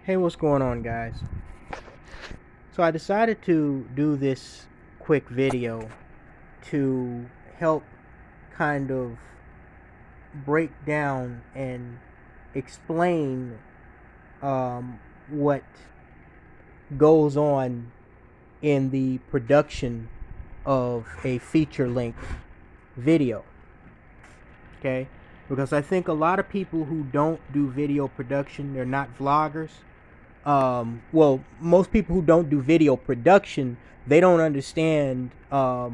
Hey, what's going on, guys? So I decided to do this quick video to help kind of break down and explain what goes on in the production of a feature-length video. Okay? Because I think a lot of people who don't do video production, they're not vloggers. Well, most people who don't do video production, they don't understand all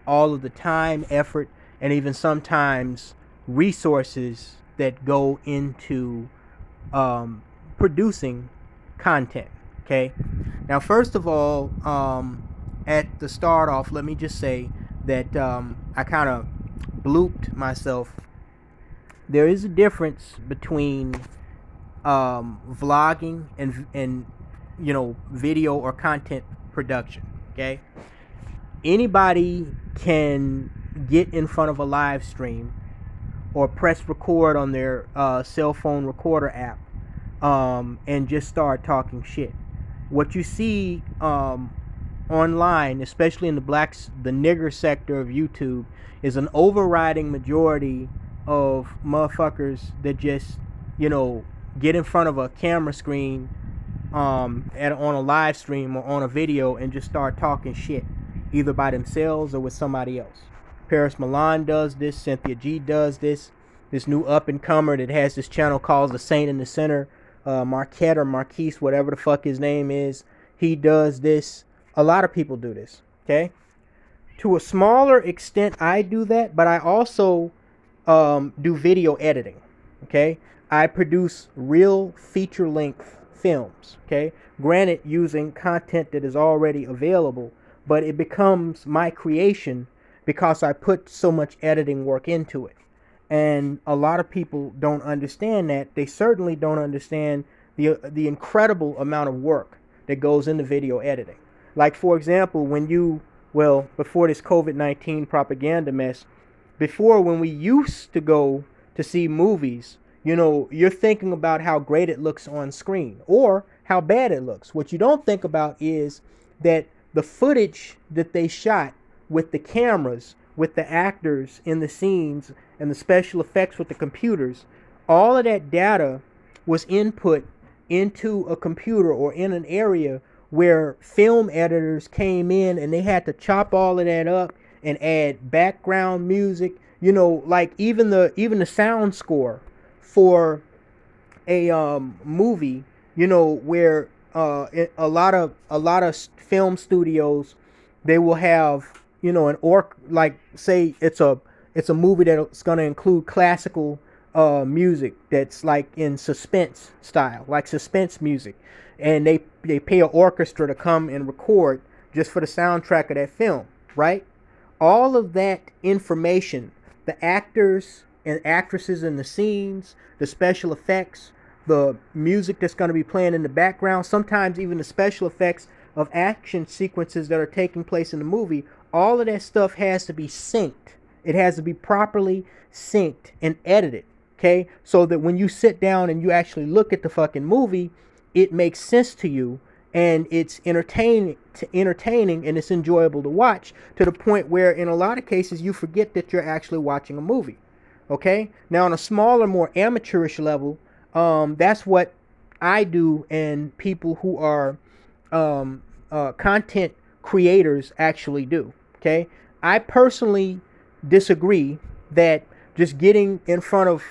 of the time, effort, and even sometimes resources that go into producing content. Okay. Now, first of all, at the start off, let me just say that I kind of blooped myself. There is a difference between vlogging and video or content production. Okay, anybody can get in front of a live stream or press record on their cell phone recorder app and just start talking shit. What you see online, especially in the nigger sector of YouTube, is an overriding majority of motherfuckers that just get in front of a camera screen on a live stream or on a video and just start talking shit, either by themselves or with somebody else. Paris Milan does this. Cynthia G does this. This new up-and-comer that has this channel called The Saint in the Center, Marquette or Marquise, whatever the fuck his name is, he does this. A lot of people do this, okay? To a smaller extent, I do that, but I also do video editing, okay? I produce real feature-length films, okay? Granted, using content that is already available, but it becomes my creation because I put so much editing work into it. And a lot of people don't understand that. They certainly don't understand the incredible amount of work that goes into video editing. Like, for example, before this COVID-19 propaganda mess, before, when we used to go to see movies, you're thinking about how great it looks on screen or how bad it looks. What you don't think about is that the footage that they shot with the cameras, with the actors in the scenes, and the special effects with the computers, all of that data was input into a computer or in an area where film editors came in and they had to chop all of that up and add background music, like even the sound score for a movie, where a lot of film studios, they will have like, say it's a movie that's going to include classical music that's like in suspense style, like suspense music, and they pay an orchestra to come and record just for the soundtrack of that film, right? All of that information, the actors and actresses in the scenes, the special effects, the music that's going to be playing in the background, sometimes even the special effects of action sequences that are taking place in the movie, all of that stuff has to be synced. It has to be properly synced and edited, okay? So that when you sit down and you actually look at the fucking movie, it makes sense to you and it's entertaining and it's enjoyable to watch, to the point where in a lot of cases you forget that you're actually watching a movie, okay? Now, on a smaller, more amateurish level, that's what I do, and people who are content creators actually do, okay? I personally disagree that just getting in front of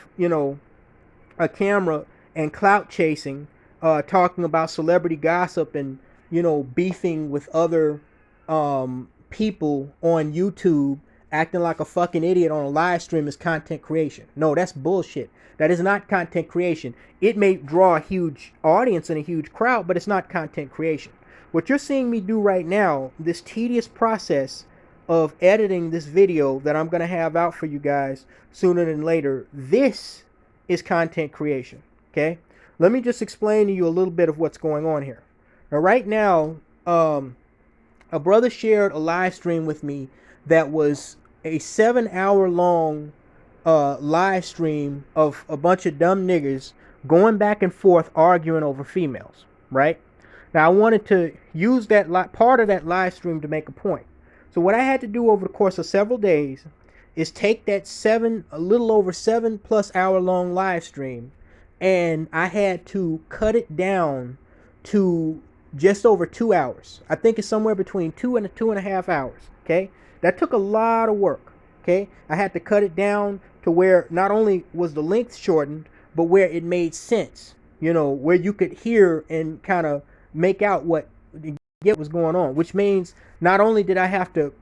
a camera and clout chasing, talking about celebrity gossip and beefing with other people on YouTube, acting like a fucking idiot on a live stream is content creation. No, that's bullshit. That is not content creation. It may draw a huge audience and a huge crowd, but it's not content creation. What you're seeing me do right now, this tedious process of editing this video that I'm going to have out for you guys sooner than later, this is content creation, okay? Let me just explain to you a little bit of what's going on here. Now, right now, a brother shared a live stream with me that was a 7-hour long live stream of a bunch of dumb niggas going back and forth arguing over females, right? Now I wanted to use that part of that live stream to make a point. So what I had to do over the course of several days is take that a little over 7+ hour long live stream, and I had to cut it down to just over 2 hours. I think it's somewhere between 2 and 2.5 hours. Okay, that took a lot of work. Okay, I had to cut it down to where not only was the length shortened, but where it made sense. Where you could hear and kind of make out what was going on. Which means not only did I have to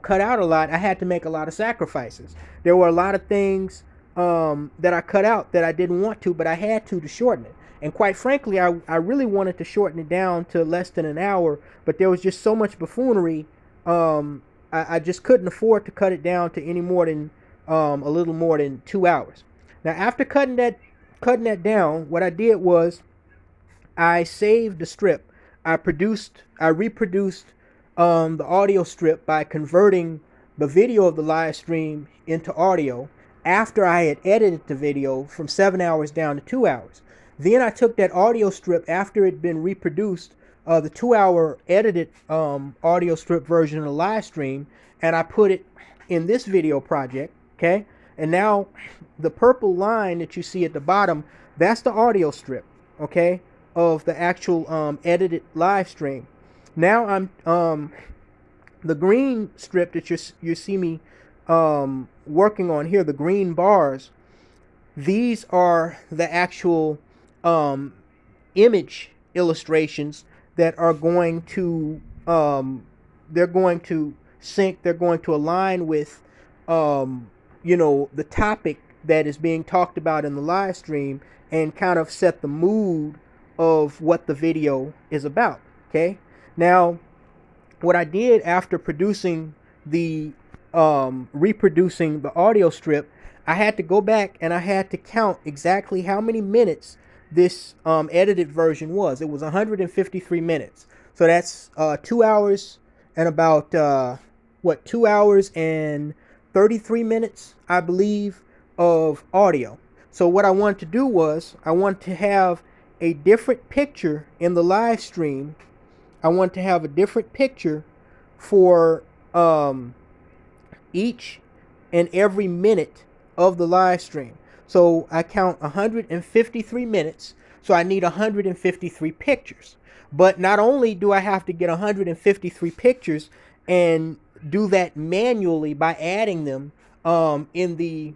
cut out a lot, I had to make a lot of sacrifices. There were a lot of things that I cut out that I didn't want to, but I had to shorten it. And quite frankly, I really wanted to shorten it down to less than an hour, but there was just so much buffoonery. I just couldn't afford to cut it down to any more than a little more than 2 hours. Now, after cutting that down, what I did was I saved the strip. I reproduced the audio strip by converting the video of the live stream into audio after I had edited the video from 7 hours down to 2 hours. Then I took that audio strip after it had been reproduced, the 2 hour edited audio strip version of the live stream, and I put it in this video project, okay? And now the purple line that you see at the bottom, that's the audio strip, okay, of the actual edited live stream. Now I'm the green strip that you see me working on here, the green bars, these are the actual image illustrations that are going to they're going to sync, they're going to align with the topic that is being talked about in the live stream and kind of set the mood of what the video is about. Okay, now what I did after producing the reproducing the audio strip, I had to go back and I had to count exactly how many minutes this edited version was. It was 153 minutes. So that's 2 hours and about 2 hours and 33 minutes, I believe, of audio. So what I wanted to do was I wanted to have a different picture in the live stream. I want to have a different picture for each and every minute of the live stream. So I count 153 minutes, so I need 153 pictures. But not only do I have to get 153 pictures and do that manually by adding them in the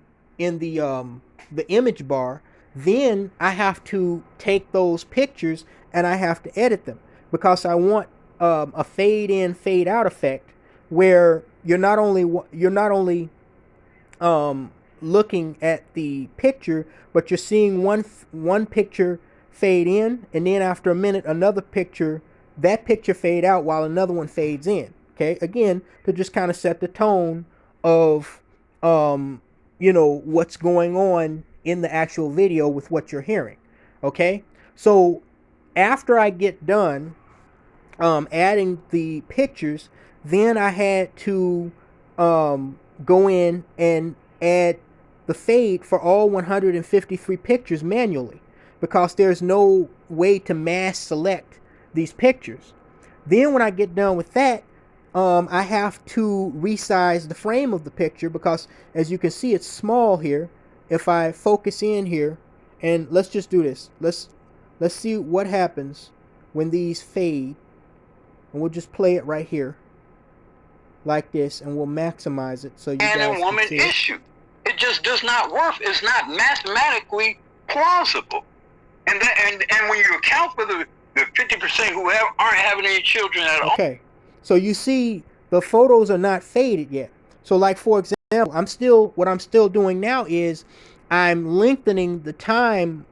image bar, then I have to take those pictures and I have to edit them, because I want a fade in, fade out effect where you're not only looking at the picture, but you're seeing one picture fade in, and then after a minute another picture, that picture fade out while another one fades in. Okay, again, to just kind of set the tone of what's going on in the actual video with what you're hearing. Okay, so after I get done adding the pictures, then I had to go in and add the fade for all 153 pictures manually, because there's no way to mass select these pictures. Then when I get done with that, I have to resize the frame of the picture, because as you can see, it's small here. If I focus in here, and let's just do this, let's see what happens when these fade, and we'll just play it right here like this, and we'll maximize it so you guys can see. And a woman issue, it just does not work. It's not mathematically plausible. And when you account for the 50% who aren't having any children at all. Okay, so you see the photos are not faded yet. So like, for example, what I'm still doing now is I'm lengthening the time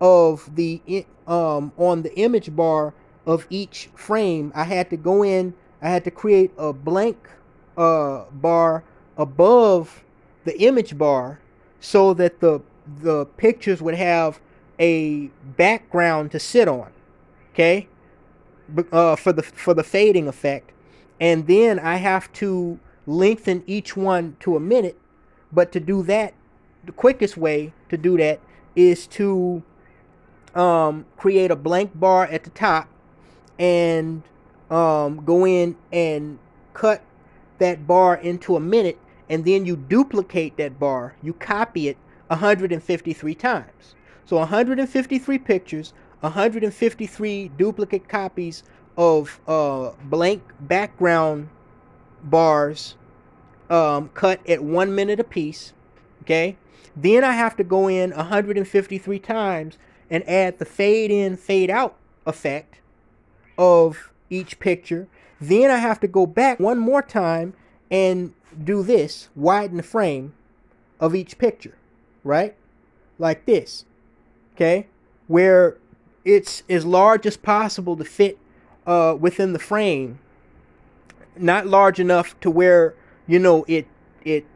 of the on the image bar of each frame. I had to go in, I had to create a blank bar above the image bar so that the pictures would have a background to sit on, okay, for the fading effect. And then I have to lengthen each one to a minute. But to do that, the quickest way to do that is to create a blank bar at the top and go in and cut that bar into a minute, and then you duplicate that bar, you copy it 153 times. So 153 pictures, 153 duplicate copies of blank background bars, cut at 1 minute apiece. Okay, then I have to go in 153 times and add the fade in, fade out effect of each picture. Then I have to go back one more time and do this, widen the frame of each picture, right? Like this, okay? Where it's as large as possible to fit within the frame. Not large enough to where, it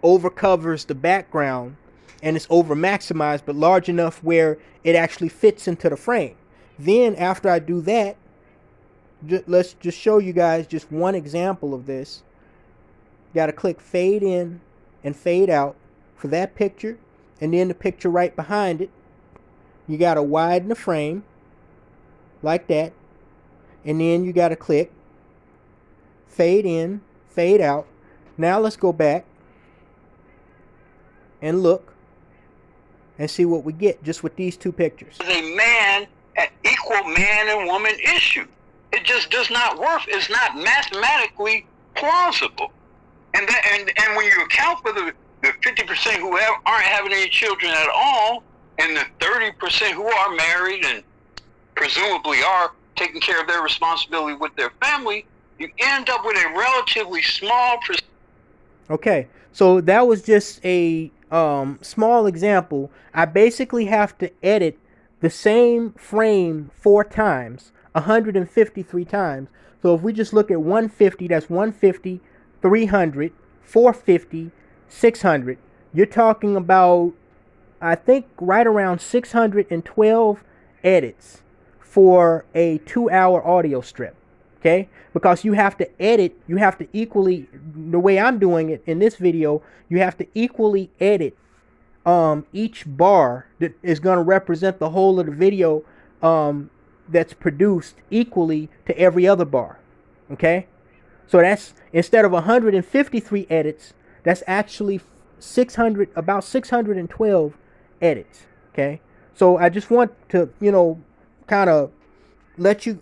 overcovers the background and it's over maximized, but large enough where it actually fits into the frame. Then after I do that, let's just show you guys just one example of this. Got to click fade in and fade out for that picture, and then the picture right behind it. You got to widen the frame like that, and then you got to click fade in, fade out. Now let's go back and look and see what we get just with these two pictures. It's a man, an equal man and woman issue. It just does not work. It's not mathematically plausible. And when you account for the 50% who aren't having any children at all, and the 30% who are married and presumably are taking care of their responsibility with their family, you end up with a relatively small percentage. Okay, so that was just a small example. I basically have to edit the same frame 4 times, 153 times. So if we just look at 150, that's 150, 300, 450, 600. You're talking about, I think, right around 612 edits for a 2-hour audio strip. Okay, because you have to edit, you have to equally, the way I'm doing it in this video, you have to equally edit each bar that is going to represent the whole of the video that's produced equally to every other bar. Okay, so that's, instead of 153 edits, that's actually about 612 edits. Okay, so I just want to, kind of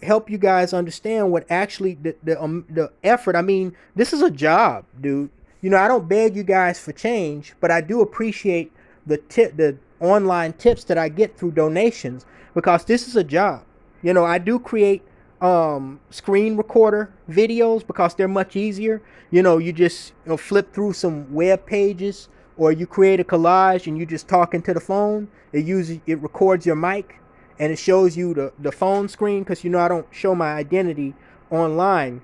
help you guys understand what actually the effort. I mean, this is a job, dude. I don't beg you guys for change, but I do appreciate the online tips that I get through donations, because this is a job. I do create screen recorder videos because they're much easier. You just flip through some web pages, or you create a collage and you just talk into the phone. It records your mic and it shows you the phone screen, because I don't show my identity online.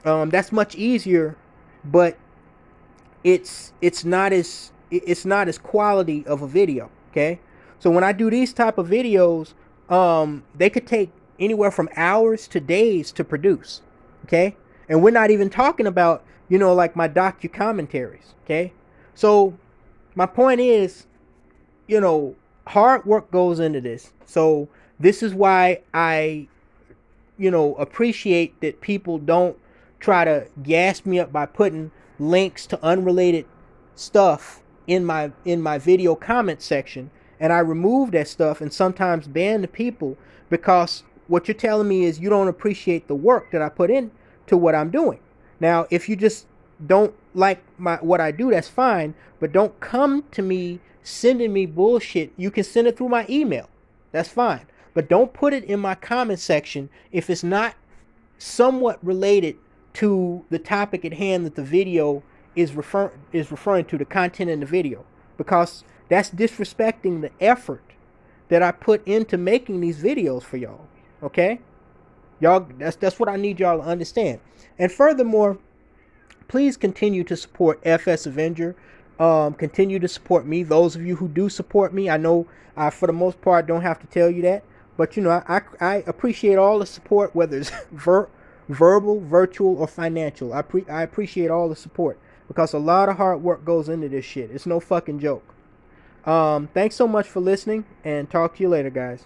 That's much easier, but it's not as quality of a video. Okay, so when I do these type of videos, they could take anywhere from hours to days to produce. Okay, and we're not even talking about like my docu-commentaries. Okay, so my point is, hard work goes into this. So this is why I, appreciate that people don't try to gas me up by putting links to unrelated stuff in my video comment section, and I remove that stuff and sometimes ban the people, because what you're telling me is you don't appreciate the work that I put into what I'm doing. Now, if you just don't like what I do, that's fine, but don't come to me sending me bullshit. You can send it through my email. That's fine. But don't put it in my comment section if it's not somewhat related to the topic at hand that the video is referring to, the content in the video, because that's disrespecting the effort that I put into making these videos for y'all. Okay? Y'all, that's what I need y'all to understand. And furthermore, please continue to support FS Avenger. Continue to support me. Those of you who do support me, I know I, for the most part, don't have to tell you that. But, I appreciate all the support, whether it's verbal, virtual, or financial. I appreciate all the support, because a lot of hard work goes into this shit. It's no fucking joke. Thanks so much for listening, and talk to you later, guys.